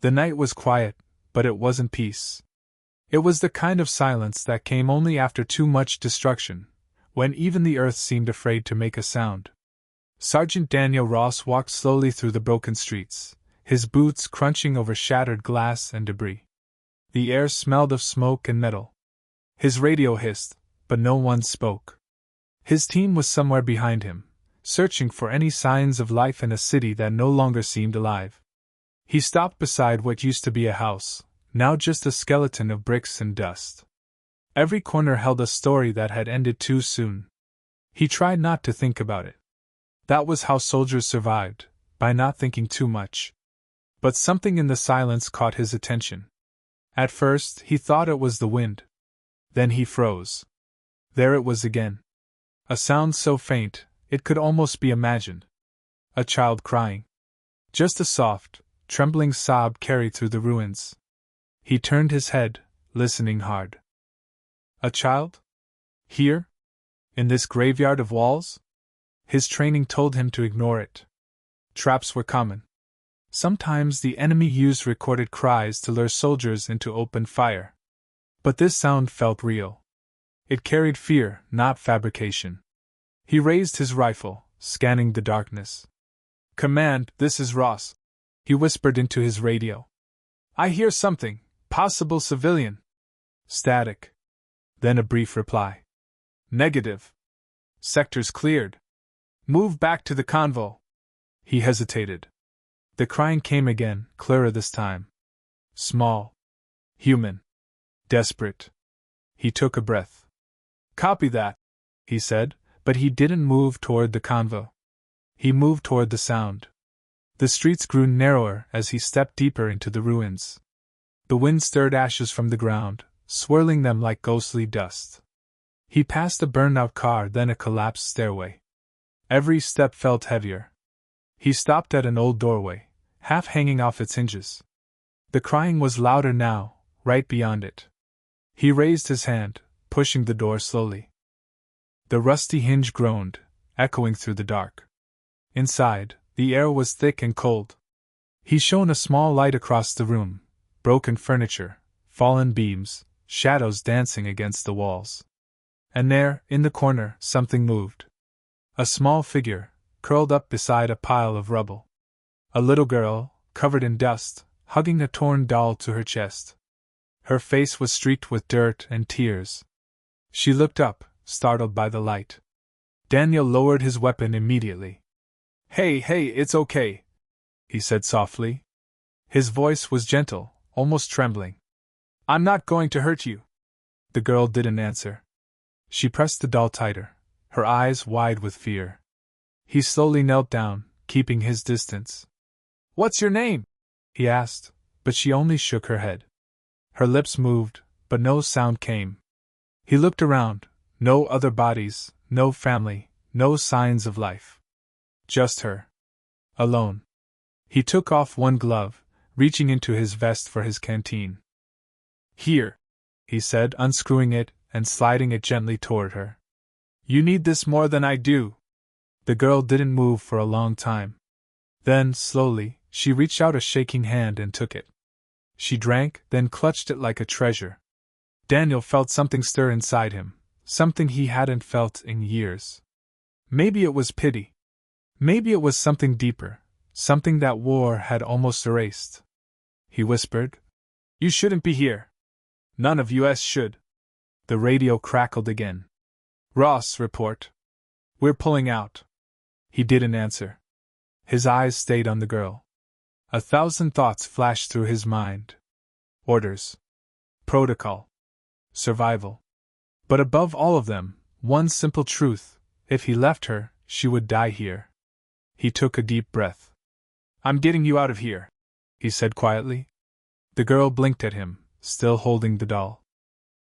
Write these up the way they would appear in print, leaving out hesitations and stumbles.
The night was quiet, but it wasn't peace. It was the kind of silence that came only after too much destruction, when even the earth seemed afraid to make a sound. Sergeant Daniel Ross walked slowly through the broken streets, his boots crunching over shattered glass and debris. The air smelled of smoke and metal. His radio hissed, but no one spoke. His team was somewhere behind him, searching for any signs of life in a city that no longer seemed alive. He stopped beside what used to be a house, now just a skeleton of bricks and dust. Every corner held a story that had ended too soon. He tried not to think about it. That was how soldiers survived, by not thinking too much. But something in the silence caught his attention. At first, he thought it was the wind. Then he froze. There it was again. A sound so faint, it could almost be imagined. A child crying. Just a soft, trembling sob carried through the ruins. He turned his head, listening hard. A child? Here? In this graveyard of walls? His training told him to ignore it. Traps were common. Sometimes the enemy used recorded cries to lure soldiers into open fire. But this sound felt real. It carried fear, not fabrication. He raised his rifle, scanning the darkness. "Command, this is Ross," he whispered into his radio. "I hear something, possible civilian." Static. Then a brief reply. "Negative. Sectors cleared. Move back to the convo." He hesitated. The crying came again, clearer this time. Small. Human. Desperate. He took a breath. "Copy that," he said, but he didn't move toward the convo. He moved toward the sound. The streets grew narrower as he stepped deeper into the ruins. The wind stirred ashes from the ground, swirling them like ghostly dust. He passed a burned-out car, then a collapsed stairway. Every step felt heavier. He stopped at an old doorway, half hanging off its hinges. The crying was louder now, right beyond it. He raised his hand, pushing the door slowly. The rusty hinge groaned, echoing through the dark. Inside, the air was thick and cold. He shone a small light across the room, broken furniture, fallen beams, shadows dancing against the walls. And there, in the corner, something moved. A small figure, curled up beside a pile of rubble. A little girl, covered in dust, hugging a torn doll to her chest. Her face was streaked with dirt and tears. She looked up, startled by the light. Daniel lowered his weapon immediately. Hey, it's okay," he said softly. His voice was gentle, almost trembling. "I'm not going to hurt you." The girl didn't answer. She pressed the doll tighter, her eyes wide with fear. He slowly knelt down, keeping his distance. "What's your name?" he asked, but she only shook her head. Her lips moved, but no sound came. He looked around, no other bodies, no family, no signs of life. Just her. Alone. He took off one glove, reaching into his vest for his canteen. "Here," he said, unscrewing it and sliding it gently toward her. "You need this more than I do." The girl didn't move for a long time. Then, slowly, she reached out a shaking hand and took it. She drank, then clutched it like a treasure. Daniel felt something stir inside him, something he hadn't felt in years. Maybe it was pity. Maybe it was something deeper, something that war had almost erased. He whispered, "You shouldn't be here. None of us should." The radio crackled again. "Ross, report. We're pulling out." He didn't answer. His eyes stayed on the girl. 1,000 thoughts flashed through his mind. Orders. Protocol. Survival. But above all of them, one simple truth: if he left her, she would die here. He took a deep breath. "I'm getting you out of here," he said quietly. The girl blinked at him, still holding the doll.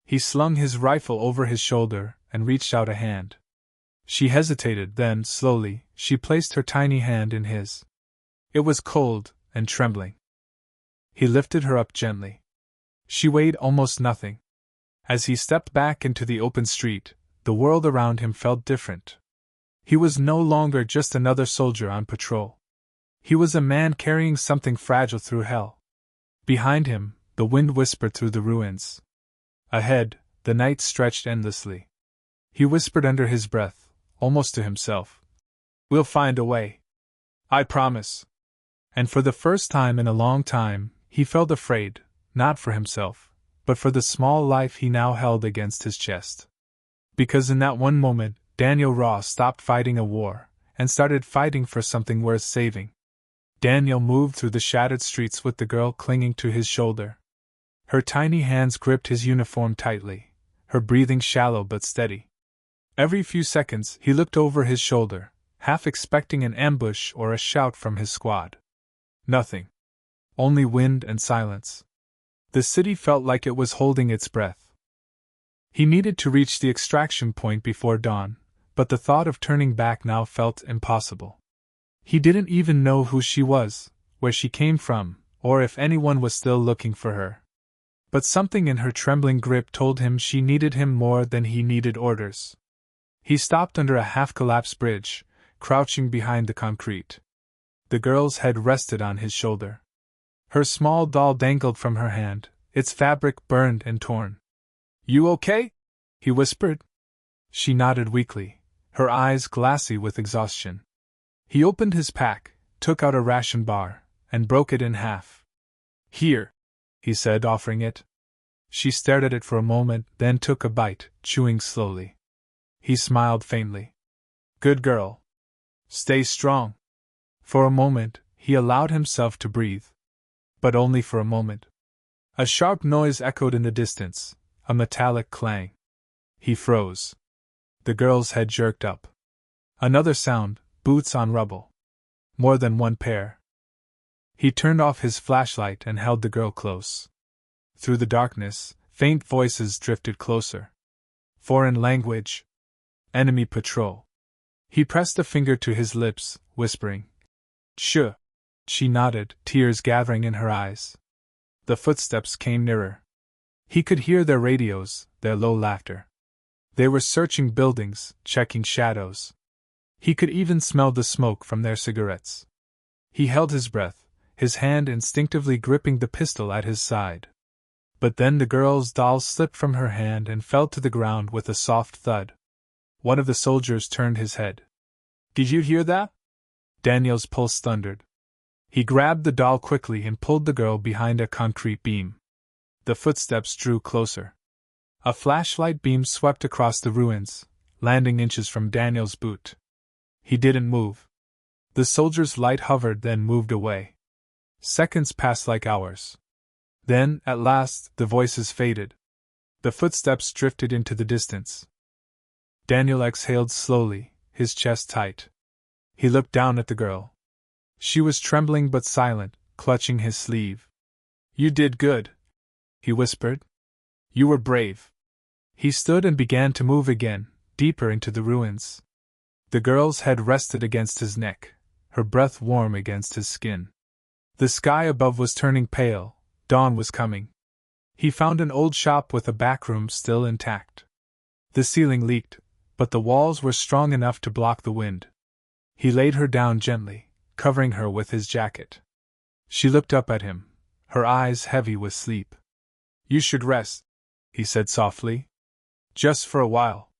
He slung his rifle over his shoulder and reached out a hand. She hesitated, then, slowly, she placed her tiny hand in his. It was cold and trembling. He lifted her up gently. She weighed almost nothing. As he stepped back into the open street, the world around him felt different. He was no longer just another soldier on patrol. He was a man carrying something fragile through hell. Behind him, the wind whispered through the ruins. Ahead, the night stretched endlessly. He whispered under his breath, almost to himself. We'll find a way. I promise. And for the first time in a long time, he felt afraid, not for himself, but for the small life he now held against his chest. Because in that one moment, Daniel Ross stopped fighting a war, and started fighting for something worth saving. Daniel moved through the shattered streets with the girl clinging to his shoulder. Her tiny hands gripped his uniform tightly, her breathing shallow but steady. Every few seconds he looked over his shoulder, half expecting an ambush or a shout from his squad. Nothing. Only wind and silence. The city felt like it was holding its breath. He needed to reach the extraction point before dawn, but the thought of turning back now felt impossible. He didn't even know who she was, where she came from, or if anyone was still looking for her. But something in her trembling grip told him she needed him more than he needed orders. He stopped under a half-collapsed bridge, crouching behind the concrete. The girl's head rested on his shoulder. Her small doll dangled from her hand, its fabric burned and torn. You okay? He whispered. She nodded weakly, her eyes glassy with exhaustion. He opened his pack, took out a ration bar, and broke it in half. Here, he said, offering it. She stared at it for a moment, then took a bite, chewing slowly. He smiled faintly. Good girl. Stay strong. For a moment, he allowed himself to breathe. But only for a moment. A sharp noise echoed in the distance, a metallic clang. He froze. The girl's head jerked up. Another sound, boots on rubble. More than one pair. He turned off his flashlight and held the girl close. Through the darkness, faint voices drifted closer. Foreign language. Enemy patrol. He pressed a finger to his lips, whispering. Shh. She nodded, tears gathering in her eyes. The footsteps came nearer. He could hear their radios, their low laughter. They were searching buildings, checking shadows. He could even smell the smoke from their cigarettes. He held his breath, his hand instinctively gripping the pistol at his side. But then the girl's doll slipped from her hand and fell to the ground with a soft thud. One of the soldiers turned his head. Did you hear that? Daniel's pulse thundered. He grabbed the doll quickly and pulled the girl behind a concrete beam. The footsteps drew closer. A flashlight beam swept across the ruins, landing inches from Daniel's boot. He didn't move. The soldier's light hovered, then moved away. Seconds passed like hours. Then, at last, the voices faded. The footsteps drifted into the distance. Daniel exhaled slowly, his chest tight. He looked down at the girl. She was trembling but silent, clutching his sleeve. You did good, he whispered. You were brave. He stood and began to move again, deeper into the ruins. The girl's head rested against his neck, her breath warm against his skin. The sky above was turning pale, dawn was coming. He found an old shop with a back room still intact. The ceiling leaked, but the walls were strong enough to block the wind. He laid her down gently, covering her with his jacket. She looked up at him, her eyes heavy with sleep. You should rest, he said softly. Just for a while.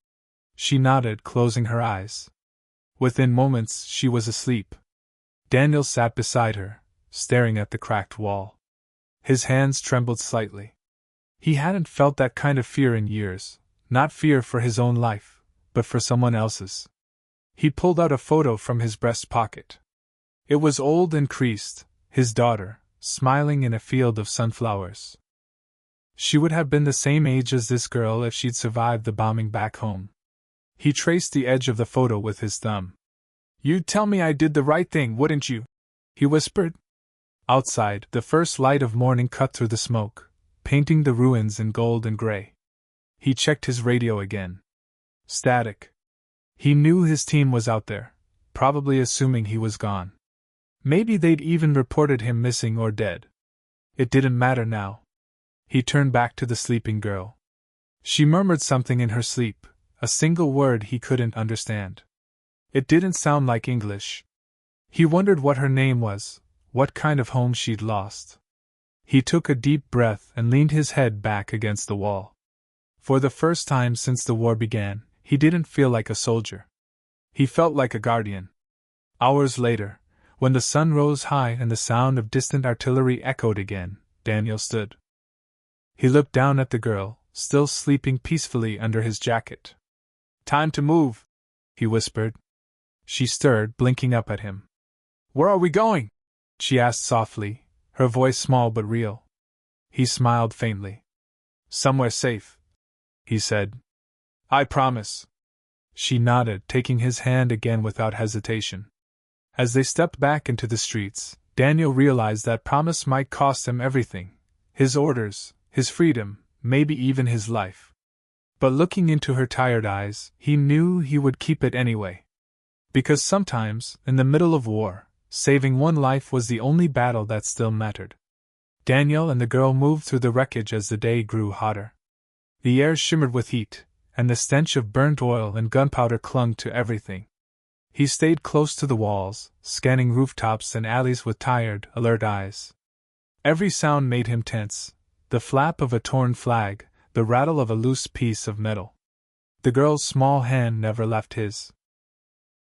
She nodded, closing her eyes. Within moments she was asleep. Daniel sat beside her, staring at the cracked wall. His hands trembled slightly. He hadn't felt that kind of fear in years, not fear for his own life, but for someone else's. He pulled out a photo from his breast pocket. It was old and creased, his daughter, smiling in a field of sunflowers. She would have been the same age as this girl if she'd survived the bombing back home. He traced the edge of the photo with his thumb. You'd tell me I did the right thing, wouldn't you? He whispered. Outside, the first light of morning cut through the smoke, painting the ruins in gold and gray. He checked his radio again. Static. He knew his team was out there, probably assuming he was gone. Maybe they'd even reported him missing or dead. It didn't matter now. He turned back to the sleeping girl. She murmured something in her sleep, a single word he couldn't understand. It didn't sound like English. He wondered what her name was, what kind of home she'd lost. He took a deep breath and leaned his head back against the wall. For the first time since the war began, he didn't feel like a soldier. He felt like a guardian. Hours later, when the sun rose high and the sound of distant artillery echoed again, Daniel stood. He looked down at the girl, still sleeping peacefully under his jacket. "Time to move," he whispered. She stirred, blinking up at him. "Where are we going?" she asked softly, her voice small but real. He smiled faintly. "Somewhere safe," he said. "I promise." She nodded, taking his hand again without hesitation. As they stepped back into the streets, Daniel realized that promise might cost him everything: his orders, his freedom, maybe even his life. But looking into her tired eyes, he knew he would keep it anyway. Because sometimes, in the middle of war, saving one life was the only battle that still mattered. Daniel and the girl moved through the wreckage as the day grew hotter. The air shimmered with heat, and the stench of burnt oil and gunpowder clung to everything. He stayed close to the walls, scanning rooftops and alleys with tired, alert eyes. Every sound made him tense: the flap of a torn flag, the rattle of a loose piece of metal. The girl's small hand never left his.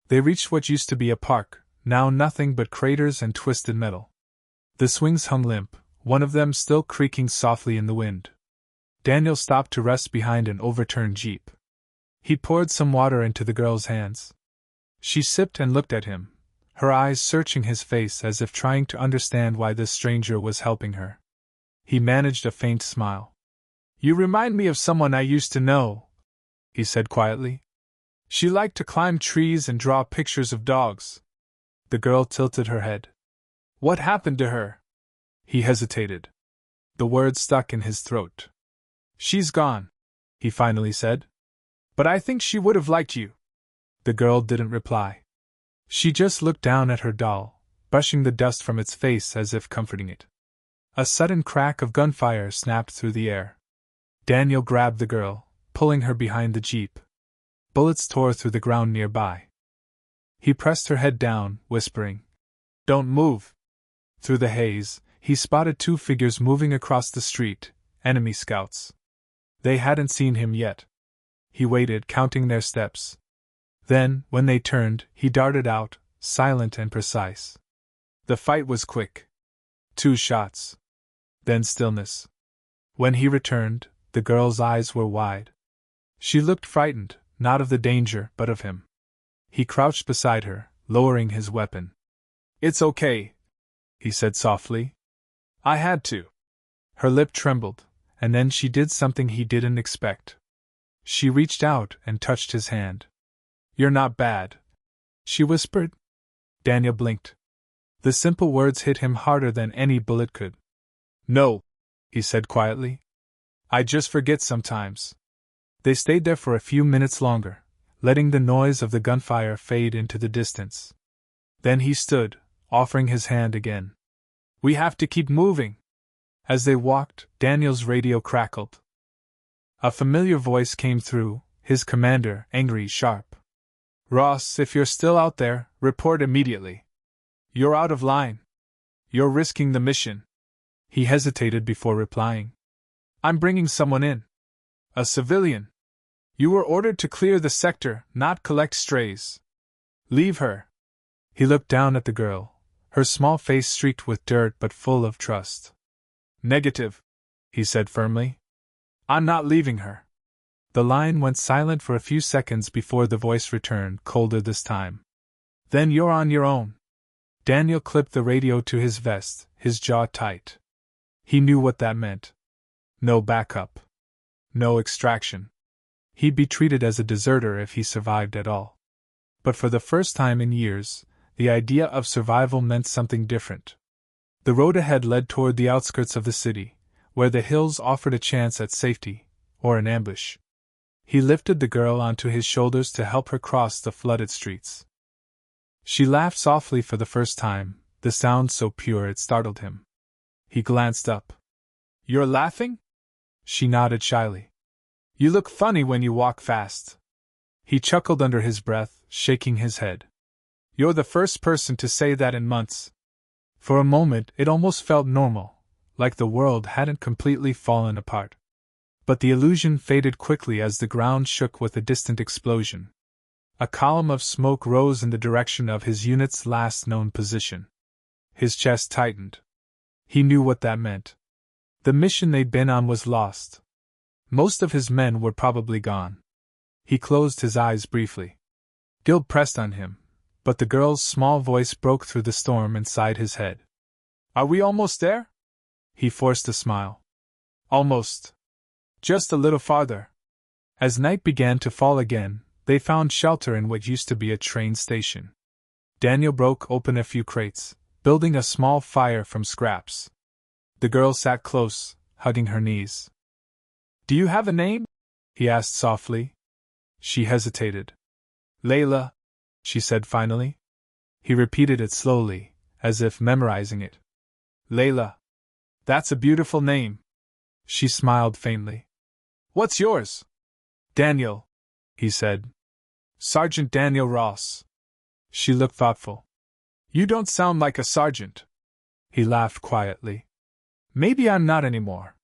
They reached what used to be a park, now nothing but craters and twisted metal. The swings hung limp, one of them still creaking softly in the wind. Daniel stopped to rest behind an overturned jeep. He poured some water into the girl's hands. She sipped and looked at him, her eyes searching his face as if trying to understand why this stranger was helping her. He managed a faint smile. "You remind me of someone I used to know," he said quietly. "She liked to climb trees and draw pictures of dogs." The girl tilted her head. "What happened to her?" He hesitated. The words stuck in his throat. "She's gone," he finally said. "But I think she would have liked you." The girl didn't reply. She just looked down at her doll, brushing the dust from its face as if comforting it. A sudden crack of gunfire snapped through the air. Daniel grabbed the girl, pulling her behind the jeep. Bullets tore through the ground nearby. He pressed her head down, whispering, "Don't move." Through the haze, he spotted two figures moving across the street, enemy scouts. They hadn't seen him yet. He waited, counting their steps. Then, when they turned, he darted out, silent and precise. The fight was quick. 2 shots. Then stillness. When he returned, the girl's eyes were wide. She looked frightened, not of the danger, but of him. He crouched beside her, lowering his weapon. "It's okay," he said softly. "I had to." Her lip trembled, and then she did something he didn't expect. She reached out and touched his hand. "You're not bad," she whispered. Daniel blinked. The simple words hit him harder than any bullet could. "No," he said quietly. "I just forget sometimes." They stayed there for a few minutes longer, letting the noise of the gunfire fade into the distance. Then he stood, offering his hand again. "We have to keep moving." As they walked, Daniel's radio crackled. A familiar voice came through, his commander, angry, sharp. "Ross, if you're still out there, report immediately. You're out of line. You're risking the mission." He hesitated before replying. "I'm bringing someone in. A civilian. You were ordered to clear the sector, not collect strays. Leave her." He looked down at the girl, her small face streaked with dirt but full of trust. "Negative," he said firmly. "I'm not leaving her." The line went silent for a few seconds before the voice returned, colder this time. "Then you're on your own." Daniel clipped the radio to his vest, his jaw tight. He knew what that meant. No backup. No extraction. He'd be treated as a deserter if he survived at all. But for the first time in years, the idea of survival meant something different. The road ahead led toward the outskirts of the city, where the hills offered a chance at safety, or an ambush. He lifted the girl onto his shoulders to help her cross the flooded streets. She laughed softly for the first time, the sound so pure it startled him. He glanced up. "You're laughing?" She nodded shyly. "You look funny when you walk fast." He chuckled under his breath, shaking his head. "You're the first person to say that in months." For a moment it almost felt normal, like the world hadn't completely fallen apart. But the illusion faded quickly as the ground shook with a distant explosion. A column of smoke rose in the direction of his unit's last known position. His chest tightened. He knew what that meant. The mission they'd been on was lost. Most of his men were probably gone. He closed his eyes briefly. Guilt pressed on him, but the girl's small voice broke through the storm inside his head. "Are we almost there?" He forced a smile. "Almost. Just a little farther." As night began to fall again, they found shelter in what used to be a train station. Daniel broke open a few crates, building a small fire from scraps. The girl sat close, hugging her knees. "Do you have a name?" he asked softly. She hesitated. "Layla," she said finally. He repeated it slowly, as if memorizing it. "Layla. That's a beautiful name." She smiled faintly. "What's yours?" "Daniel," he said. "Sergeant Daniel Ross." She looked thoughtful. "You don't sound like a sergeant." He laughed quietly. "Maybe I'm not anymore."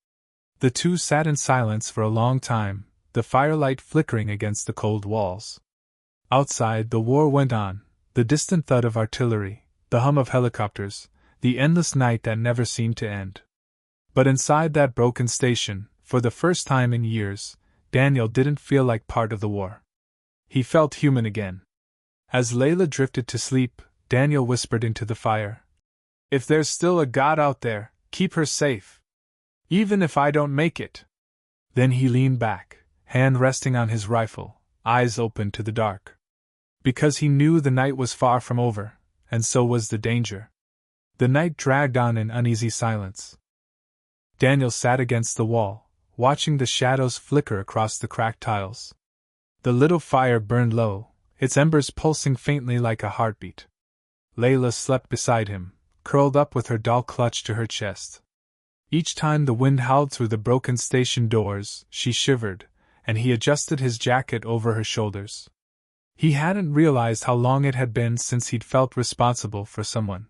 The two sat in silence for a long time, the firelight flickering against the cold walls. Outside, the war went on, the distant thud of artillery, the hum of helicopters, the endless night that never seemed to end. But inside that broken station, for the first time in years, Daniel didn't feel like part of the war. He felt human again. As Layla drifted to sleep, Daniel whispered into the fire, "If there's still a God out there, keep her safe. Even if I don't make it." Then he leaned back, hand resting on his rifle, eyes open to the dark. Because he knew the night was far from over, and so was the danger. The night dragged on in uneasy silence. Daniel sat against the wall, watching the shadows flicker across the cracked tiles. The little fire burned low, its embers pulsing faintly like a heartbeat. Layla slept beside him, curled up with her doll clutched to her chest. Each time the wind howled through the broken station doors, she shivered, and he adjusted his jacket over her shoulders. He hadn't realized how long it had been since he'd felt responsible for someone.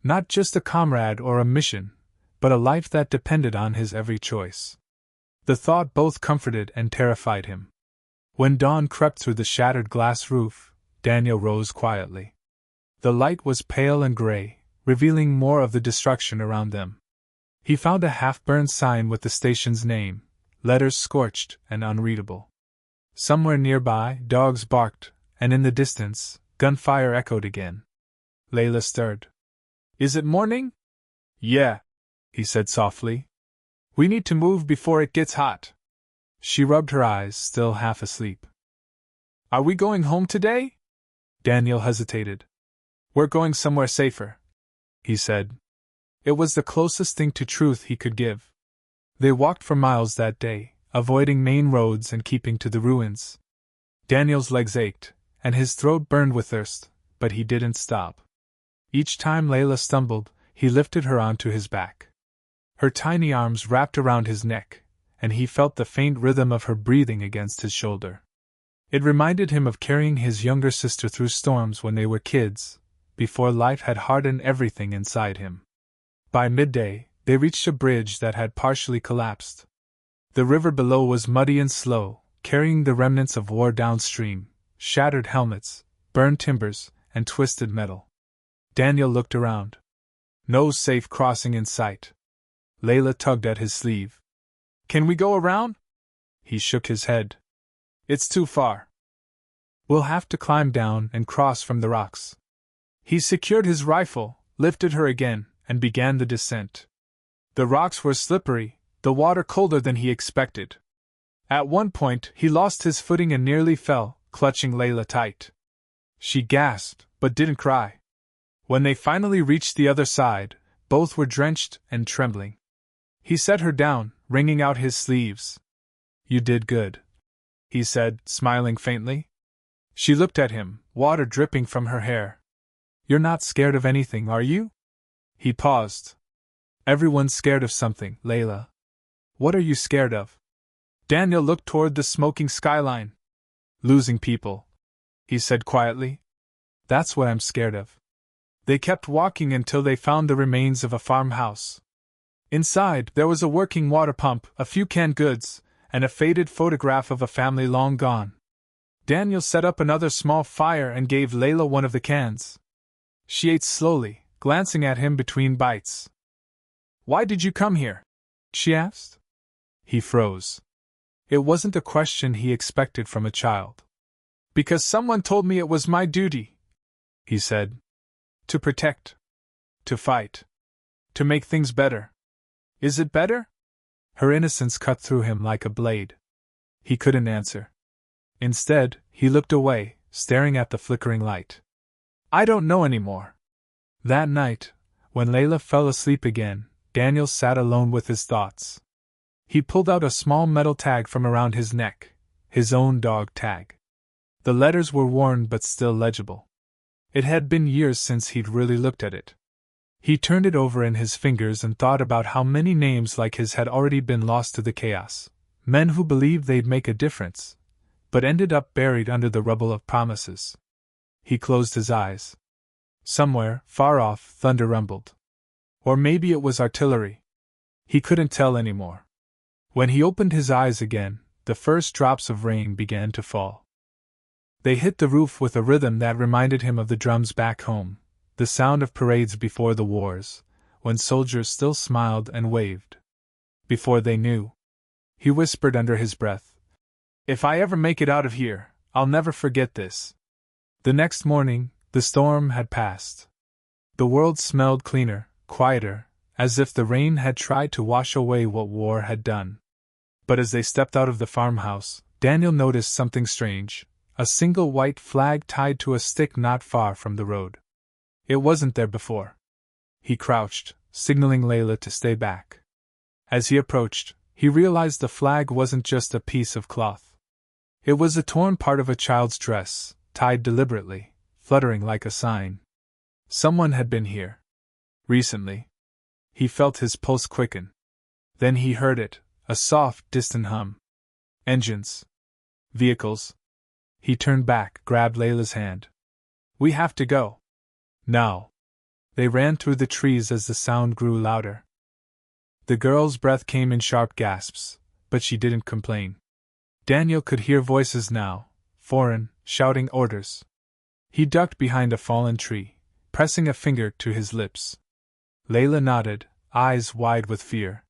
Not just a comrade or a mission, but a life that depended on his every choice. The thought both comforted and terrified him. When dawn crept through the shattered glass roof, Daniel rose quietly. The light was pale and gray, revealing more of the destruction around them. He found a half-burned sign with the station's name, letters scorched and unreadable. Somewhere nearby, dogs barked, and in the distance, gunfire echoed again. Layla stirred. "Is it morning?" "Yeah," he said softly. "We need to move before it gets hot." She rubbed her eyes, still half asleep. "Are we going home today?" Daniel hesitated. "We're going somewhere safer," he said. It was the closest thing to truth he could give. They walked for miles that day, avoiding main roads and keeping to the ruins. Daniel's legs ached, and his throat burned with thirst, but he didn't stop. Each time Layla stumbled, he lifted her onto his back. Her tiny arms wrapped around his neck, and he felt the faint rhythm of her breathing against his shoulder. It reminded him of carrying his younger sister through storms when they were kids, before life had hardened everything inside him. By midday, they reached a bridge that had partially collapsed. The river below was muddy and slow, carrying the remnants of war downstream, shattered helmets, burned timbers, and twisted metal. Daniel looked around. No safe crossing in sight. Layla tugged at his sleeve. "Can we go around?" He shook his head. "It's too far. We'll have to climb down and cross from the rocks." He secured his rifle, lifted her again, and began the descent. The rocks were slippery, the water colder than he expected. At one point, he lost his footing and nearly fell, clutching Layla tight. She gasped, but didn't cry. When they finally reached the other side, both were drenched and trembling. He set her down, wringing out his sleeves. "You did good," he said, smiling faintly. She looked at him, water dripping from her hair. "You're not scared of anything, are you?" He paused. "Everyone's scared of something, Layla. What are you scared of?" Daniel looked toward the smoking skyline. "Losing people," he said quietly. "That's what I'm scared of." They kept walking until they found the remains of a farmhouse. Inside, there was a working water pump, a few canned goods, and a faded photograph of a family long gone. Daniel set up another small fire and gave Layla one of the cans. She ate slowly, glancing at him between bites. "Why did you come here?" she asked. He froze. It wasn't a question he expected from a child. "Because someone told me it was my duty," he said. "To protect. To fight. To make things better. Is it better?" Her innocence cut through him like a blade. He couldn't answer. Instead, he looked away, staring at the flickering light. "I don't know anymore." That night, when Layla fell asleep again, Daniel sat alone with his thoughts. He pulled out a small metal tag from around his neck, his own dog tag. The letters were worn but still legible. It had been years since he'd really looked at it. He turned it over in his fingers and thought about how many names like his had already been lost to the chaos, men who believed they'd make a difference, but ended up buried under the rubble of promises. He closed his eyes. Somewhere, far off, thunder rumbled. Or maybe it was artillery. He couldn't tell anymore. When he opened his eyes again, the first drops of rain began to fall. They hit the roof with a rhythm that reminded him of the drums back home, the sound of parades before the wars, when soldiers still smiled and waved. Before they knew, he whispered under his breath, "If I ever make it out of here, I'll never forget this." The next morning, the storm had passed. The world smelled cleaner, quieter, as if the rain had tried to wash away what war had done. But as they stepped out of the farmhouse, Daniel noticed something strange, a single white flag tied to a stick not far from the road. It wasn't there before. He crouched, signaling Layla to stay back. As he approached, he realized the flag wasn't just a piece of cloth. It was a torn part of a child's dress, tied deliberately, fluttering like a sign. Someone had been here. Recently. He felt his pulse quicken. Then he heard it, a soft, distant hum. Engines. Vehicles. He turned back, grabbed Layla's hand. "We have to go. Now." They ran through the trees as the sound grew louder. The girl's breath came in sharp gasps, but she didn't complain. Daniel could hear voices now, foreign, shouting orders. He ducked behind a fallen tree, pressing a finger to his lips. Layla nodded, eyes wide with fear.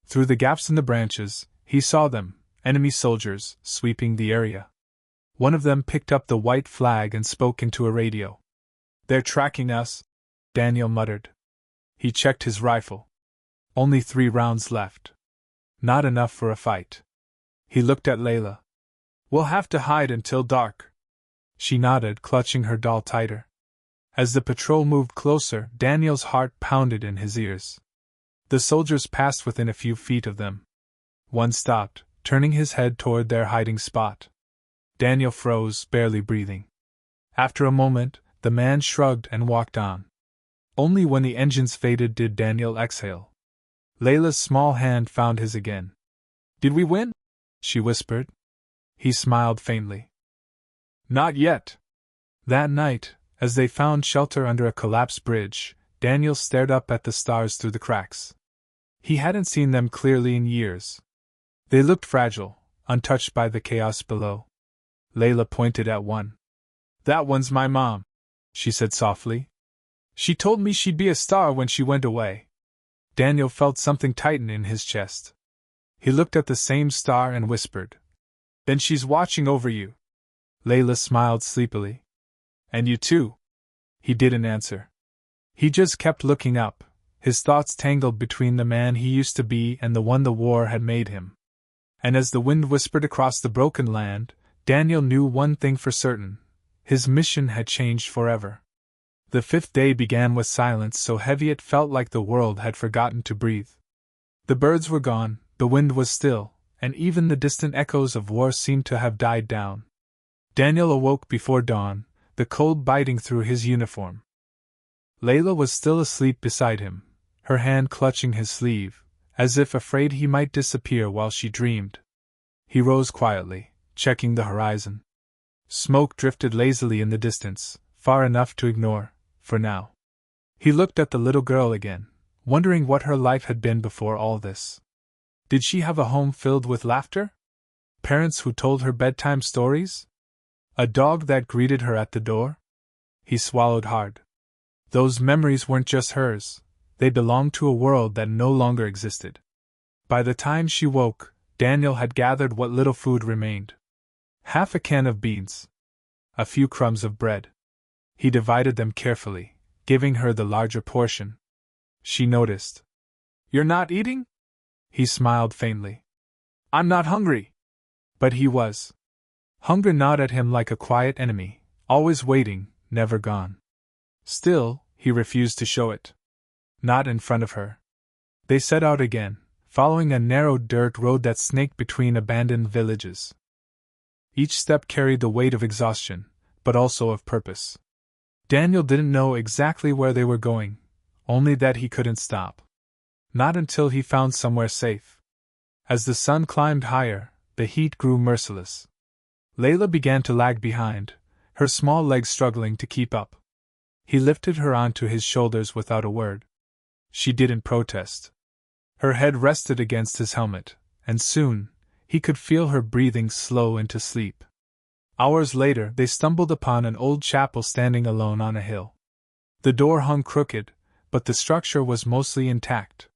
Through the gaps in the branches, he saw them, enemy soldiers, sweeping the area. One of them picked up the white flag and spoke into a radio. "They're tracking us," Daniel muttered. He checked his rifle. Only 3 rounds left. Not enough for a fight. He looked at Layla. "We'll have to hide until dark." She nodded, clutching her doll tighter. As the patrol moved closer, Daniel's heart pounded in his ears. The soldiers passed within a few feet of them. One stopped, turning his head toward their hiding spot. Daniel froze, barely breathing. After a moment, the man shrugged and walked on. Only when the engines faded did Daniel exhale. Layla's small hand found his again. "Did we win?" she whispered. He smiled faintly. "Not yet." That night, as they found shelter under a collapsed bridge, Daniel stared up at the stars through the cracks. He hadn't seen them clearly in years. They looked fragile, untouched by the chaos below. Layla pointed at one. "That one's my mom," she said softly. "She told me she'd be a star when she went away." Daniel felt something tighten in his chest. He looked at the same star and whispered, "Then she's watching over you." Layla smiled sleepily. "And you too." He didn't answer. He just kept looking up, his thoughts tangled between the man he used to be and the one the war had made him. And as the wind whispered across the broken land, Daniel knew one thing for certain: his mission had changed forever. The 5th day began with silence so heavy it felt like the world had forgotten to breathe. The birds were gone, the wind was still, and even the distant echoes of war seemed to have died down. Daniel awoke before dawn, the cold biting through his uniform. Layla was still asleep beside him, her hand clutching his sleeve, as if afraid he might disappear while she dreamed. He rose quietly, checking the horizon. Smoke drifted lazily in the distance, far enough to ignore, for now. He looked at the little girl again, wondering what her life had been before all this. Did she have a home filled with laughter? Parents who told her bedtime stories? A dog that greeted her at the door? He swallowed hard. Those memories weren't just hers, they belonged to a world that no longer existed. By the time she woke, Daniel had gathered what little food remained. Half a can of beans. A few crumbs of bread. He divided them carefully, giving her the larger portion. She noticed. "You're not eating?" He smiled faintly. "I'm not hungry." But he was. Hunger gnawed at him like a quiet enemy, always waiting, never gone. Still, he refused to show it. Not in front of her. They set out again, following a narrow dirt road that snaked between abandoned villages. Each step carried the weight of exhaustion, but also of purpose. Daniel didn't know exactly where they were going, only that he couldn't stop. Not until he found somewhere safe. As the sun climbed higher, the heat grew merciless. Layla began to lag behind, her small legs struggling to keep up. He lifted her onto his shoulders without a word. She didn't protest. Her head rested against his helmet, and soon, he could feel her breathing slow into sleep. Hours later, they stumbled upon an old chapel standing alone on a hill. The door hung crooked, but the structure was mostly intact.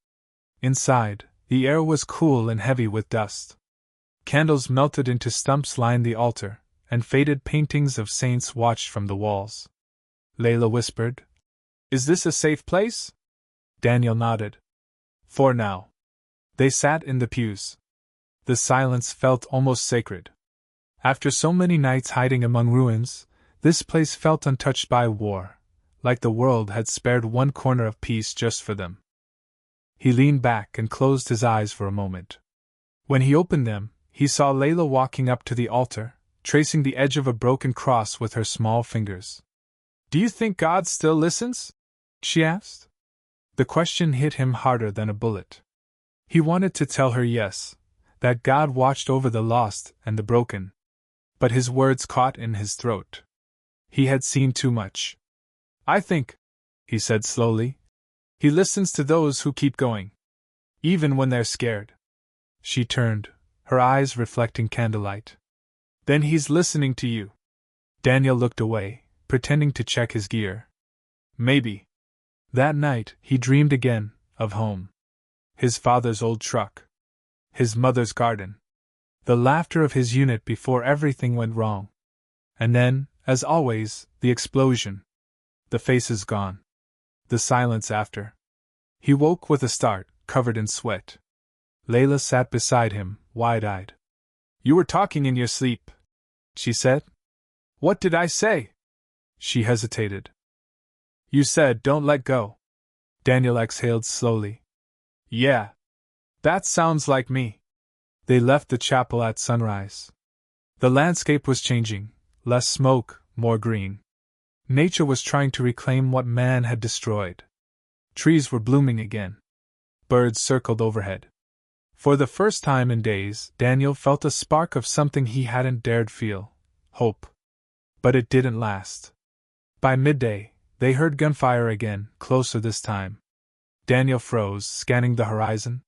Inside, the air was cool and heavy with dust. Candles melted into stumps lined the altar, and faded paintings of saints watched from the walls. Layla whispered, "Is this a safe place?" Daniel nodded. "For now." They sat in the pews. The silence felt almost sacred. After so many nights hiding among ruins, this place felt untouched by war, like the world had spared one corner of peace just for them. He leaned back and closed his eyes for a moment. When he opened them, he saw Layla walking up to the altar, tracing the edge of a broken cross with her small fingers. "Do you think God still listens?" she asked. The question hit him harder than a bullet. He wanted to tell her yes, that God watched over the lost and the broken. But his words caught in his throat. He had seen too much. "I think," he said slowly, "He listens to those who keep going. Even when they're scared." She turned, her eyes reflecting candlelight. "Then he's listening to you." Daniel looked away, pretending to check his gear. "Maybe." That night, he dreamed again, of home. His father's old truck. His mother's garden. The laughter of his unit before everything went wrong. And then, as always, the explosion. The faces gone. The silence after. He woke with a start, covered in sweat. Layla sat beside him, wide-eyed. "You were talking in your sleep," she said. "What did I say?" She hesitated. "You said don't let go." Daniel exhaled slowly. "Yeah. That sounds like me." They left the chapel at sunrise. The landscape was changing, less smoke, more green. Nature was trying to reclaim what man had destroyed. Trees were blooming again. Birds circled overhead. For the first time in days, Daniel felt a spark of something he hadn't dared feel: hope. But it didn't last. By midday, they heard gunfire again, closer this time. Daniel froze, scanning the horizon.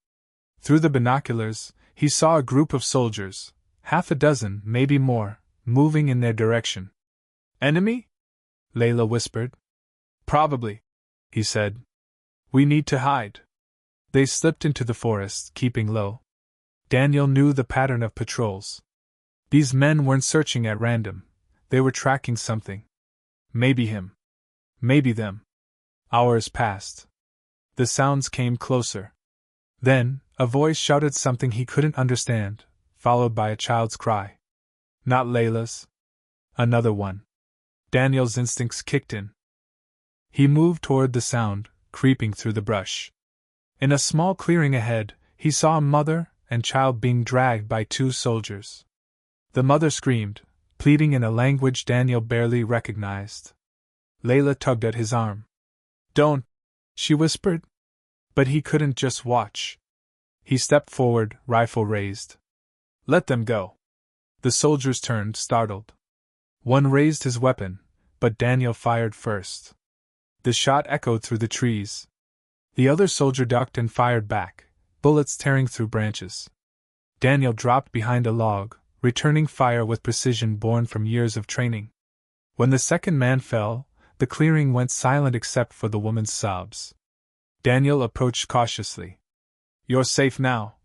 Through the binoculars, he saw a group of soldiers, half a dozen, maybe more, moving in their direction. "Enemy?" Layla whispered. "Probably," he said. "We need to hide." They slipped into the forest, keeping low. Daniel knew the pattern of patrols. These men weren't searching at random, they were tracking something. Maybe him. Maybe them. Hours passed. The sounds came closer. Then, a voice shouted something he couldn't understand, followed by a child's cry. Not Layla's. Another one. Daniel's instincts kicked in. He moved toward the sound, creeping through the brush. In a small clearing ahead, he saw a mother and child being dragged by two soldiers. The mother screamed, pleading in a language Daniel barely recognized. Layla tugged at his arm. "Don't," she whispered. But he couldn't just watch. He stepped forward, rifle raised. "Let them go." The soldiers turned, startled. One raised his weapon, but Daniel fired first. The shot echoed through the trees. The other soldier ducked and fired back, bullets tearing through branches. Daniel dropped behind a log, returning fire with precision born from years of training. When the second man fell, the clearing went silent except for the woman's sobs. Daniel approached cautiously. "You're safe now,"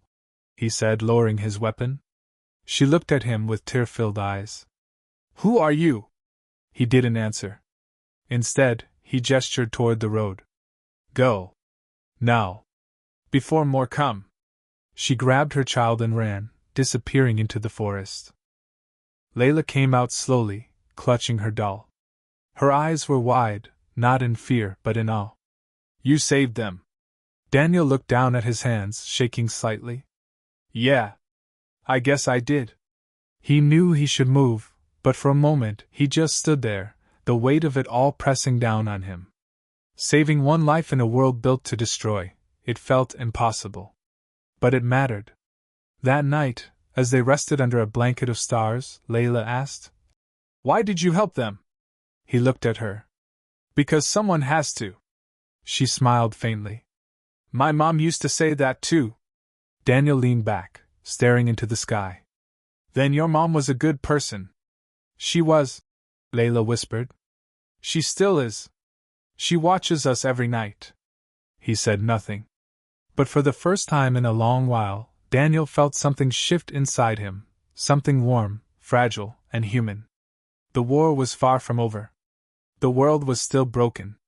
he said, lowering his weapon. She looked at him with tear-filled eyes. "Who are you?" He didn't answer. Instead, he gestured toward the road. "Go. Now. Before more come." She grabbed her child and ran, disappearing into the forest. Layla came out slowly, clutching her doll. Her eyes were wide, not in fear but in awe. "You saved them." Daniel looked down at his hands, shaking slightly. "Yeah. I guess I did." He knew he should move, but for a moment he just stood there, the weight of it all pressing down on him. Saving one life in a world built to destroy, it felt impossible. But it mattered. That night, as they rested under a blanket of stars, Layla asked, "Why did you help them?" He looked at her. "Because someone has to." She smiled faintly. "My mom used to say that too." Daniel leaned back, staring into the sky. "Then your mom was a good person." "She was," Layla whispered. "She still is. She watches us every night." He said nothing. But for the first time in a long while, Daniel felt something shift inside him, something warm, fragile, and human. The war was far from over. The world was still broken.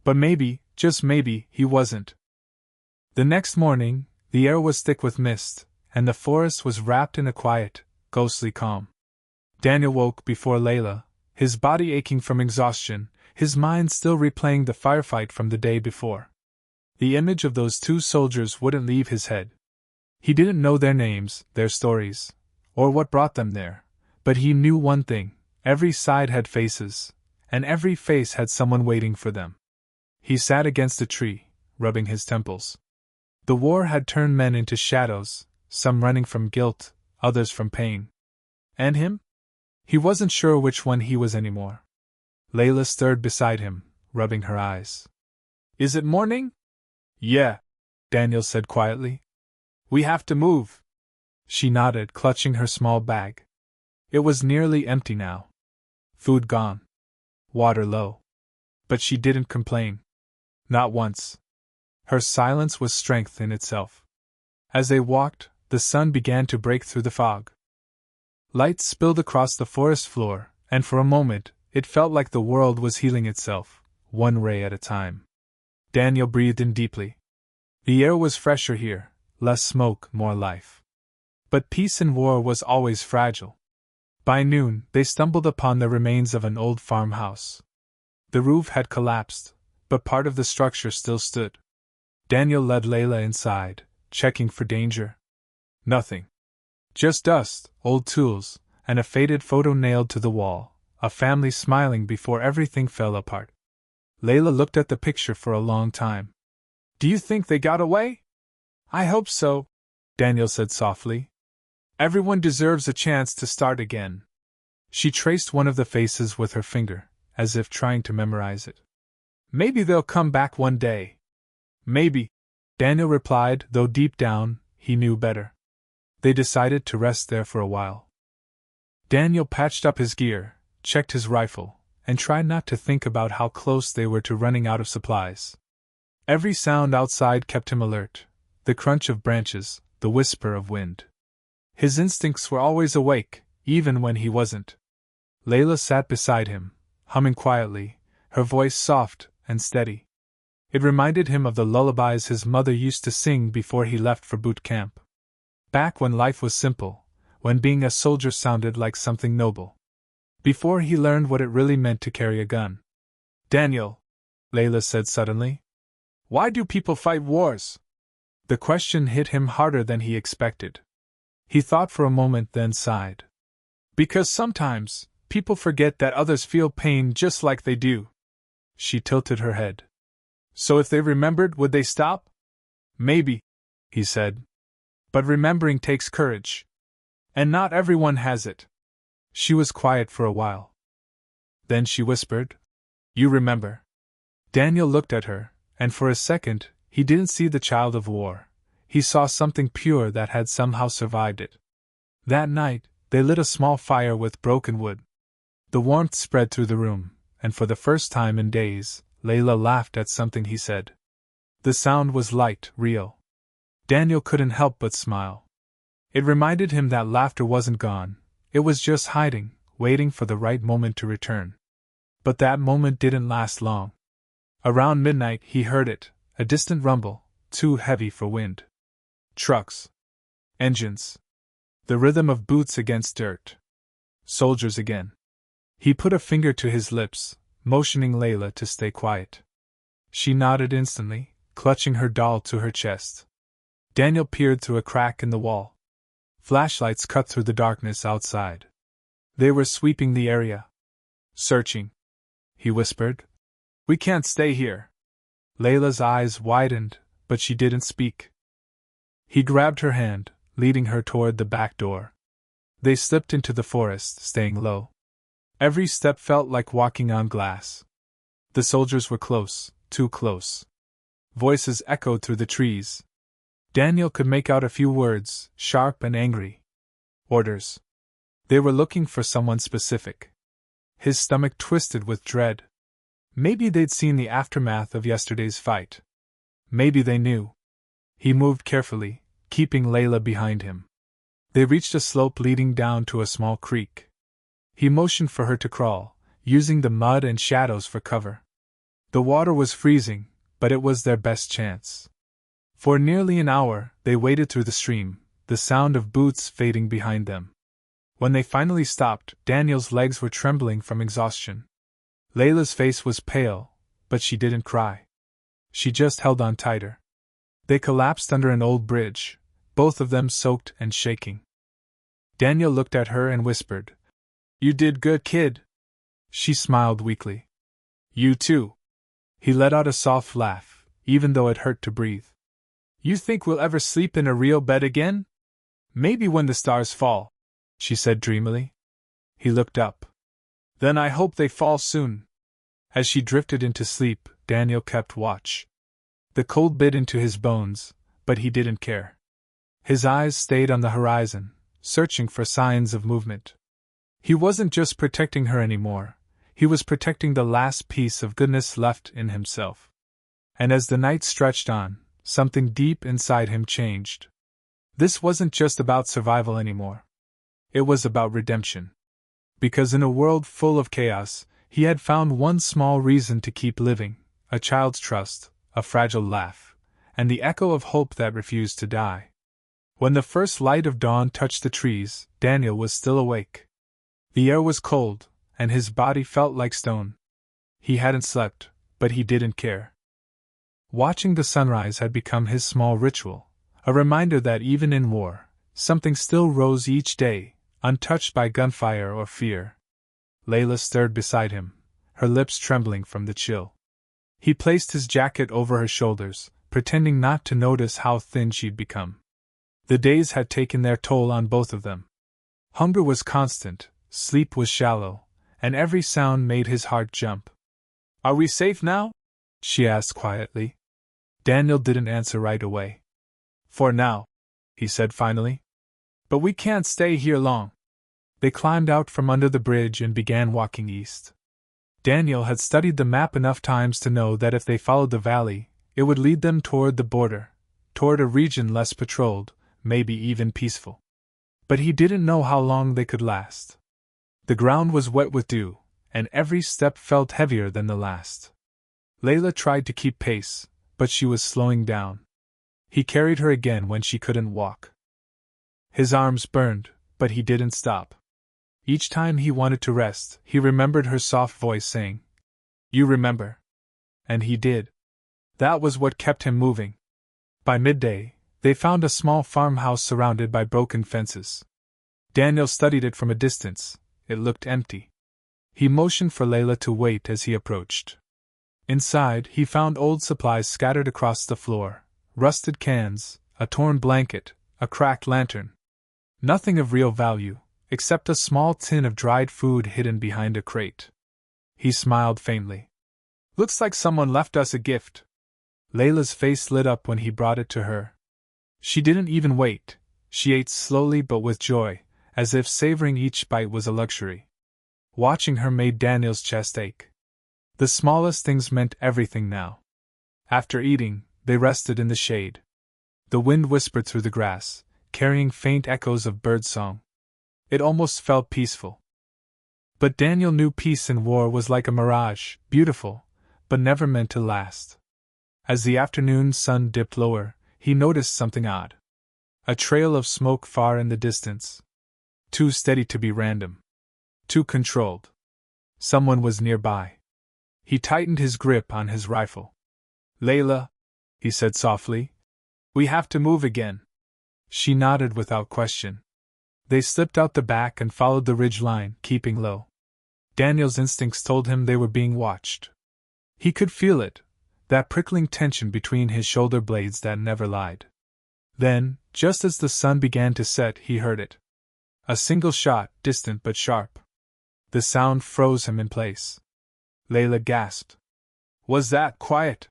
But maybe, just maybe, he wasn't. The next morning, the air was thick with mist, and the forest was wrapped in a quiet, ghostly calm. Daniel woke before Layla, his body aching from exhaustion, his mind still replaying the firefight from the day before. The image of those two soldiers wouldn't leave his head. He didn't know their names, their stories, or what brought them there, but he knew one thing: every side had faces, and every face had someone waiting for them. He sat against a tree, rubbing his temples. The war had turned men into shadows, some running from guilt, others from pain. And him? He wasn't sure which one he was anymore. Layla stirred beside him, rubbing her eyes. "Is it morning?" "Yeah," Daniel said quietly. "We have to move." She nodded, clutching her small bag. It was nearly empty now. Food gone. Water low. But she didn't complain. Not once. Her silence was strength in itself. As they walked, the sun began to break through the fog. Light spilled across the forest floor, and for a moment, it felt like the world was healing itself, one ray at a time. Daniel breathed in deeply. The air was fresher here, less smoke, more life. But peace in war was always fragile. By noon, they stumbled upon the remains of an old farmhouse. The roof had collapsed, but part of the structure still stood. Daniel led Layla inside, checking for danger. Nothing. Just dust, old tools, and a faded photo nailed to the wall, a family smiling before everything fell apart. Layla looked at the picture for a long time. "Do you think they got away?" "I hope so," Daniel said softly. "Everyone deserves a chance to start again." She traced one of the faces with her finger, as if trying to memorize it. "Maybe they'll come back one day." "Maybe," Daniel replied, though deep down, he knew better. They decided to rest there for a while. Daniel patched up his gear, checked his rifle, and tried not to think about how close they were to running out of supplies. Every sound outside kept him alert: the crunch of branches, the whisper of wind. His instincts were always awake, even when he wasn't. Layla sat beside him, humming quietly, her voice soft and steady. It reminded him of the lullabies his mother used to sing before he left for boot camp. Back when life was simple, when being a soldier sounded like something noble. Before he learned what it really meant to carry a gun. "Daniel," Layla said suddenly, "why do people fight wars?" The question hit him harder than he expected. He thought for a moment, then sighed. "Because sometimes, people forget that others feel pain just like they do." She tilted her head. "So if they remembered, would they stop?" "Maybe," he said. "But remembering takes courage. And not everyone has it." She was quiet for a while. Then she whispered, "You remember." Daniel looked at her, and for a second, he didn't see the child of war. He saw something pure that had somehow survived it. That night, they lit a small fire with broken wood. The warmth spread through the room, and for the first time in days, Layla laughed at something he said. The sound was light, real. Daniel couldn't help but smile. It reminded him that laughter wasn't gone, it was just hiding, waiting for the right moment to return. But that moment didn't last long. Around midnight he heard it, a distant rumble, too heavy for wind. Trucks. Engines. The rhythm of boots against dirt. Soldiers again. He put a finger to his lips, motioning Layla to stay quiet. She nodded instantly, clutching her doll to her chest. Daniel peered through a crack in the wall. Flashlights cut through the darkness outside. They were sweeping the area. Searching. He whispered. We can't stay here. Layla's eyes widened, but she didn't speak. He grabbed her hand, leading her toward the back door. They slipped into the forest, staying low. Every step felt like walking on glass. The soldiers were close, too close. Voices echoed through the trees. Daniel could make out a few words, sharp and angry. Orders. They were looking for someone specific. His stomach twisted with dread. Maybe they'd seen the aftermath of yesterday's fight. Maybe they knew. He moved carefully, keeping Layla behind him. They reached a slope leading down to a small creek. He motioned for her to crawl, using the mud and shadows for cover. The water was freezing, but it was their best chance. For nearly an hour, they waded through the stream, the sound of boots fading behind them. When they finally stopped, Daniel's legs were trembling from exhaustion. Layla's face was pale, but she didn't cry. She just held on tighter. They collapsed under an old bridge, both of them soaked and shaking. Daniel looked at her and whispered, "You did good, kid." She smiled weakly. "You too." He let out a soft laugh, even though it hurt to breathe. "You think we'll ever sleep in a real bed again?" "Maybe when the stars fall," she said dreamily. He looked up. "Then I hope they fall soon." As she drifted into sleep, Daniel kept watch. The cold bit into his bones, but he didn't care. His eyes stayed on the horizon, searching for signs of movement. He wasn't just protecting her anymore, he was protecting the last piece of goodness left in himself. And as the night stretched on, something deep inside him changed. This wasn't just about survival anymore. It was about redemption. Because in a world full of chaos, he had found one small reason to keep living, a child's trust, a fragile laugh, and the echo of hope that refused to die. When the first light of dawn touched the trees, Daniel was still awake. The air was cold, and his body felt like stone. He hadn't slept, but he didn't care. Watching the sunrise had become his small ritual, a reminder that even in war, something still rose each day, untouched by gunfire or fear. Layla stirred beside him, her lips trembling from the chill. He placed his jacket over her shoulders, pretending not to notice how thin she'd become. The days had taken their toll on both of them. Hunger was constant, sleep was shallow, and every sound made his heart jump. "Are we safe now?" she asked quietly. Daniel didn't answer right away. "For now," he said finally. "But we can't stay here long." They climbed out from under the bridge and began walking east. Daniel had studied the map enough times to know that if they followed the valley, it would lead them toward the border, toward a region less patrolled, maybe even peaceful. But he didn't know how long they could last. The ground was wet with dew, and every step felt heavier than the last. Layla tried to keep pace, but she was slowing down. He carried her again when she couldn't walk. His arms burned, but he didn't stop. Each time he wanted to rest, he remembered her soft voice saying, "You remember." And he did. That was what kept him moving. By midday, they found a small farmhouse surrounded by broken fences. Daniel studied it from a distance. It looked empty. He motioned for Layla to wait as he approached. Inside, he found old supplies scattered across the floor, rusted cans, a torn blanket, a cracked lantern. Nothing of real value, except a small tin of dried food hidden behind a crate. He smiled faintly. "Looks like someone left us a gift." Layla's face lit up when he brought it to her. She didn't even wait, she ate slowly but with joy, as if savoring each bite was a luxury. Watching her made Daniel's chest ache. The smallest things meant everything now. After eating, they rested in the shade. The wind whispered through the grass, carrying faint echoes of birdsong. It almost felt peaceful. But Daniel knew peace in war was like a mirage, beautiful, but never meant to last. As the afternoon sun dipped lower, he noticed something odd. A trail of smoke far in the distance. Too steady to be random. Too controlled. Someone was nearby. He tightened his grip on his rifle. "Layla," he said softly, "we have to move again." She nodded without question. They slipped out the back and followed the ridge line, keeping low. Daniel's instincts told him they were being watched. He could feel it, that prickling tension between his shoulder blades that never lied. Then, just as the sun began to set, he heard it. A single shot, distant but sharp. The sound froze him in place. Layla gasped. "Was that quiet?"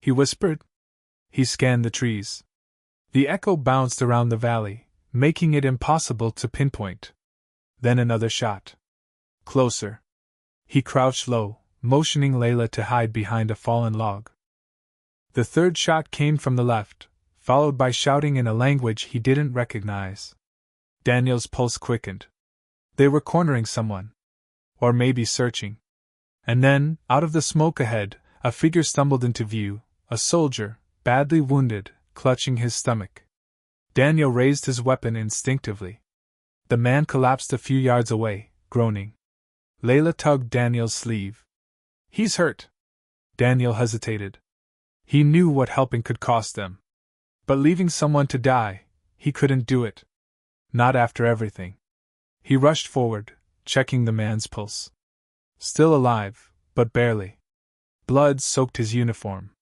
he whispered. He scanned the trees. The echo bounced around the valley, making it impossible to pinpoint. Then another shot. Closer. He crouched low, motioning Layla to hide behind a fallen log. The third shot came from the left, followed by shouting in a language he didn't recognize. Daniel's pulse quickened. They were cornering someone. Or maybe searching. And then, out of the smoke ahead, a figure stumbled into view, a soldier, badly wounded, clutching his stomach. Daniel raised his weapon instinctively. The man collapsed a few yards away, groaning. Layla tugged Daniel's sleeve. "He's hurt." Daniel hesitated. He knew what helping could cost them. But leaving someone to die, he couldn't do it. Not after everything. He rushed forward, checking the man's pulse. Still alive, but barely. Blood soaked his uniform.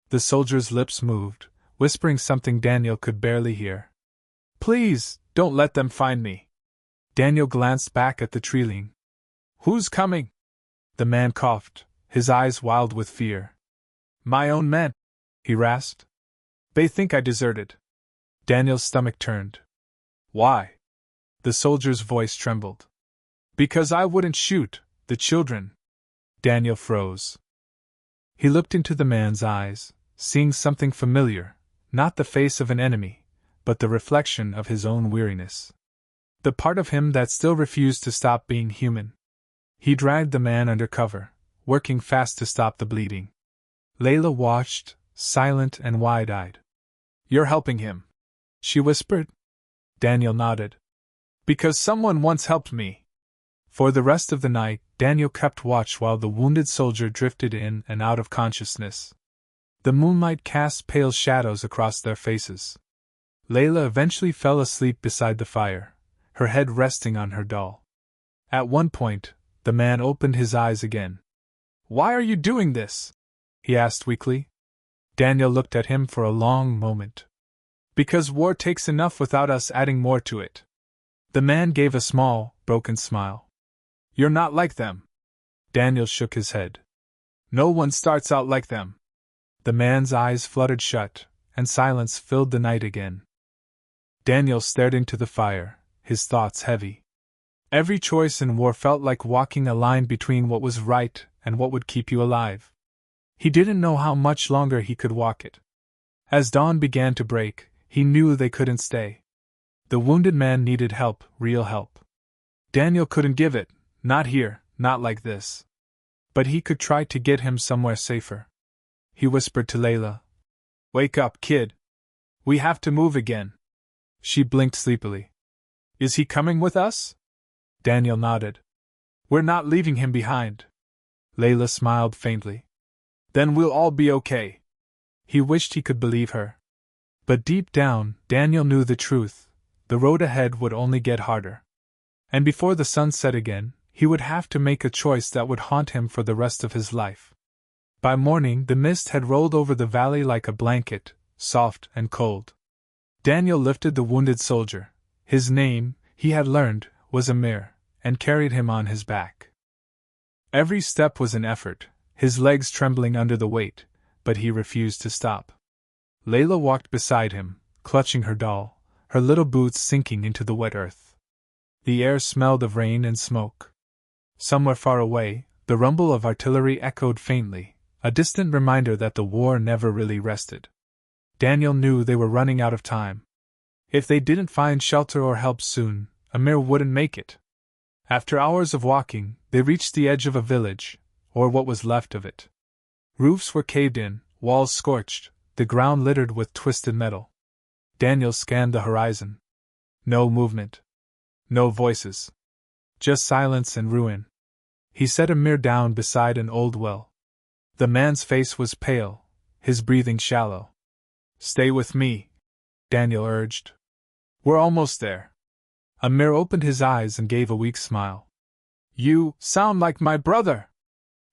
The soldier's lips moved, whispering something Daniel could barely hear. "Please, don't let them find me." Daniel glanced back at the treeling. "Who's coming?" The man coughed, his eyes wild with fear. "My own men," he rasped. "They think I deserted." Daniel's stomach turned. "Why?" The soldier's voice trembled. "Because I wouldn't shoot the children." Daniel froze. He looked into the man's eyes, seeing something familiar, not the face of an enemy, but the reflection of his own weariness. The part of him that still refused to stop being human. He dragged the man under cover, working fast to stop the bleeding. Layla watched, silent and wide-eyed. "You're helping him," she whispered. Daniel nodded. "Because someone once helped me." For the rest of the night, Daniel kept watch while the wounded soldier drifted in and out of consciousness. The moonlight cast pale shadows across their faces. Layla eventually fell asleep beside the fire, her head resting on her doll. At one point, the man opened his eyes again. "Why are you doing this?" he asked weakly. Daniel looked at him for a long moment. "Because war takes enough without us adding more to it." The man gave a small, broken smile. "You're not like them." Daniel shook his head. "No one starts out like them." The man's eyes fluttered shut, and silence filled the night again. Daniel stared into the fire, his thoughts heavy. Every choice in war felt like walking a line between what was right and what would keep you alive. He didn't know how much longer he could walk it. As dawn began to break, he knew they couldn't stay. The wounded man needed help, real help. Daniel couldn't give it, not here, not like this. But he could try to get him somewhere safer. He whispered to Layla. "Wake up, kid. We have to move again." She blinked sleepily. "Is he coming with us?" Daniel nodded. "We're not leaving him behind." Layla smiled faintly. "Then we'll all be okay." He wished he could believe her. But deep down, Daniel knew the truth. The road ahead would only get harder. And before the sun set again, he would have to make a choice that would haunt him for the rest of his life. By morning, the mist had rolled over the valley like a blanket, soft and cold. Daniel lifted the wounded soldier. His name, he had learned, was Immerse, and carried him on his back. Every step was an effort, his legs trembling under the weight, but he refused to stop. Layla walked beside him, clutching her doll, her little boots sinking into the wet earth. The air smelled of rain and smoke. Somewhere far away, the rumble of artillery echoed faintly, a distant reminder that the war never really rested. Daniel knew they were running out of time. If they didn't find shelter or help soon, Amir wouldn't make it. After hours of walking, they reached the edge of a village, or what was left of it. Roofs were caved in, walls scorched, the ground littered with twisted metal. Daniel scanned the horizon. No movement. No voices. Just silence and ruin. He set Amir down beside an old well. The man's face was pale, his breathing shallow. "Stay with me," Daniel urged. "We're almost there." Amir opened his eyes and gave a weak smile. "You sound like my brother."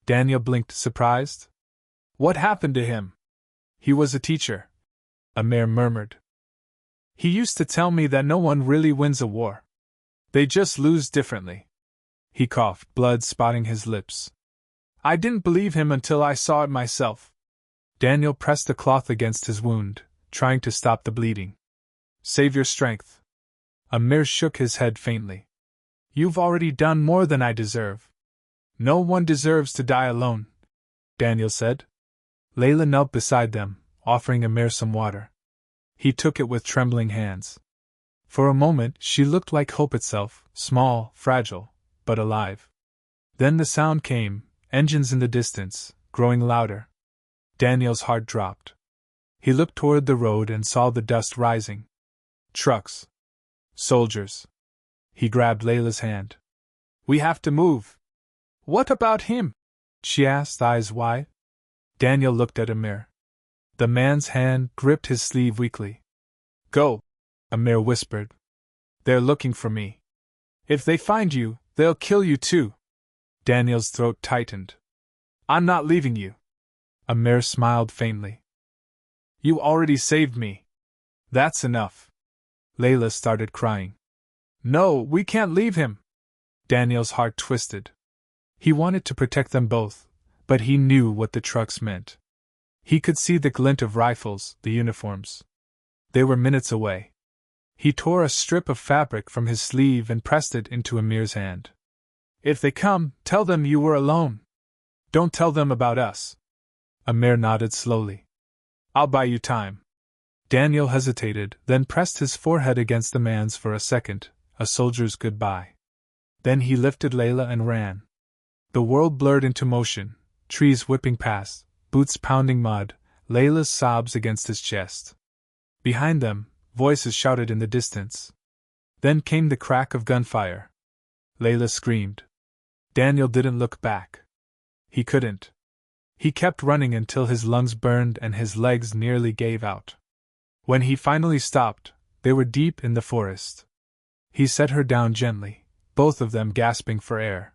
Daniel blinked, surprised. "What happened to him?" "He was a teacher," Amir murmured. "He used to tell me that no one really wins a war. They just lose differently." He coughed, blood spotting his lips. "I didn't believe him until I saw it myself." Daniel pressed the cloth against his wound, trying to stop the bleeding. "Save your strength." Amir shook his head faintly. "You've already done more than I deserve." "No one deserves to die alone," Daniel said. Layla knelt beside them, offering Amir some water. He took it with trembling hands. For a moment she looked like hope itself, small, fragile, but alive. Then the sound came, engines in the distance, growing louder. Daniel's heart dropped. He looked toward the road and saw the dust rising. Trucks. Soldiers. He grabbed Layla's hand. "We have to move." "What about him?" she asked, eyes wide. Daniel looked at Amir. The man's hand gripped his sleeve weakly. "Go," Amir whispered. "They're looking for me. If they find you, they'll kill you too." Daniel's throat tightened. "I'm not leaving you." Amir smiled faintly. "You already saved me. That's enough." Layla started crying. "No, we can't leave him." Daniel's heart twisted. He wanted to protect them both, but he knew what the trucks meant. He could see the glint of rifles, the uniforms. They were minutes away. He tore a strip of fabric from his sleeve and pressed it into Amir's hand. "If they come, tell them you were alone. Don't tell them about us." Amir nodded slowly. "I'll buy you time." Daniel hesitated, then pressed his forehead against the man's for a second, a soldier's goodbye. Then he lifted Layla and ran. The world blurred into motion, trees whipping past, boots pounding mud, Layla's sobs against his chest. Behind them, voices shouted in the distance. Then came the crack of gunfire. Layla screamed. Daniel didn't look back. He couldn't. He kept running until his lungs burned and his legs nearly gave out. When he finally stopped, they were deep in the forest. He set her down gently, both of them gasping for air.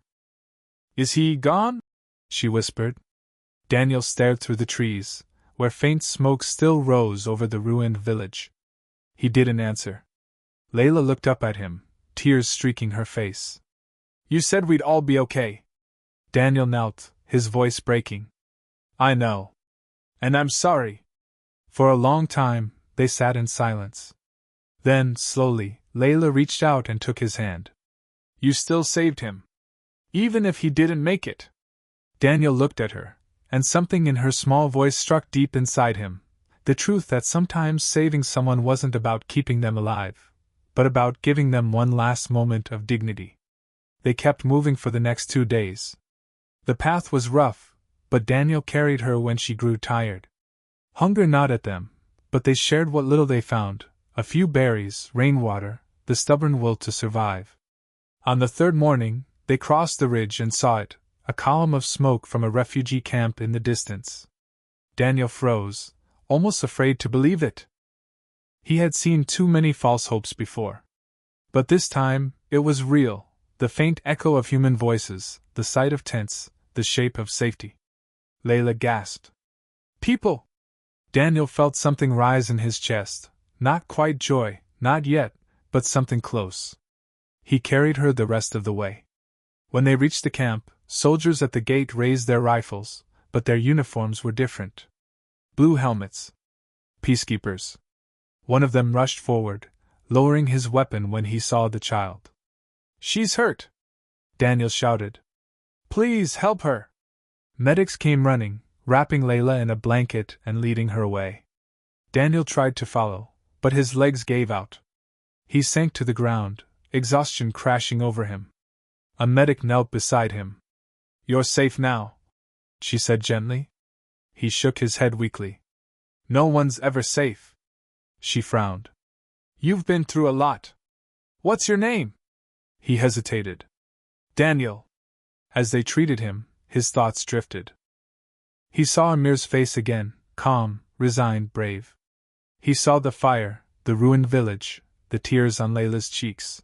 "Is he gone?" she whispered. Daniel stared through the trees, where faint smoke still rose over the ruined village. He didn't answer. Layla looked up at him, tears streaking her face. "You said we'd all be okay." Daniel knelt, his voice breaking. "I know. And I'm sorry." For a long time, they sat in silence. Then, slowly, Layla reached out and took his hand. "You still saved him. Even if he didn't make it." Daniel looked at her, and something in her small voice struck deep inside him, the truth that sometimes saving someone wasn't about keeping them alive, but about giving them one last moment of dignity. They kept moving for the next 2 days. The path was rough, but Daniel carried her when she grew tired. Hunger gnawed at them, but they shared what little they found, a few berries, rainwater, the stubborn will to survive. On the third morning, they crossed the ridge and saw it, a column of smoke from a refugee camp in the distance. Daniel froze, almost afraid to believe it. He had seen too many false hopes before. But this time, it was real, the faint echo of human voices, the sight of tents, the shape of safety. Layla gasped. "People!" Daniel felt something rise in his chest, not quite joy, not yet, but something close. He carried her the rest of the way. When they reached the camp, soldiers at the gate raised their rifles, but their uniforms were different. Blue helmets. Peacekeepers. One of them rushed forward, lowering his weapon when he saw the child. She's hurt! Daniel shouted. Please help her! Medics came running, wrapping Layla in a blanket and leading her away. Daniel tried to follow, but his legs gave out. He sank to the ground, exhaustion crashing over him. A medic knelt beside him. You're safe now, she said gently. He shook his head weakly. No one's ever safe. She frowned. You've been through a lot. What's your name? He hesitated. Daniel. As they treated him, his thoughts drifted. He saw Immerse's face again, calm, resigned, brave. He saw the fire, the ruined village, the tears on Layla's cheeks.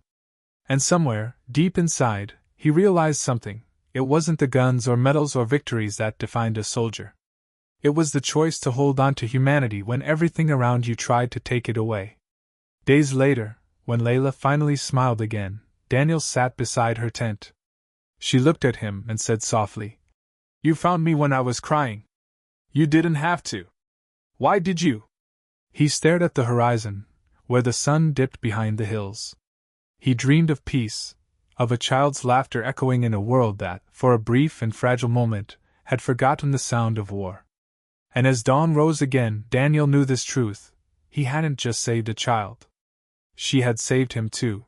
And somewhere, deep inside, he realized something. It wasn't the guns or medals or victories that defined a soldier. It was the choice to hold on to humanity when everything around you tried to take it away. Days later, when Layla finally smiled again, Daniel sat beside her tent. She looked at him and said softly, You found me when I was crying. You didn't have to. Why did you? He stared at the horizon, where the sun dipped behind the hills. He dreamed of peace, of a child's laughter echoing in a world that, for a brief and fragile moment, had forgotten the sound of war. And as dawn rose again, Daniel knew this truth. He hadn't just saved a child. She had saved him too.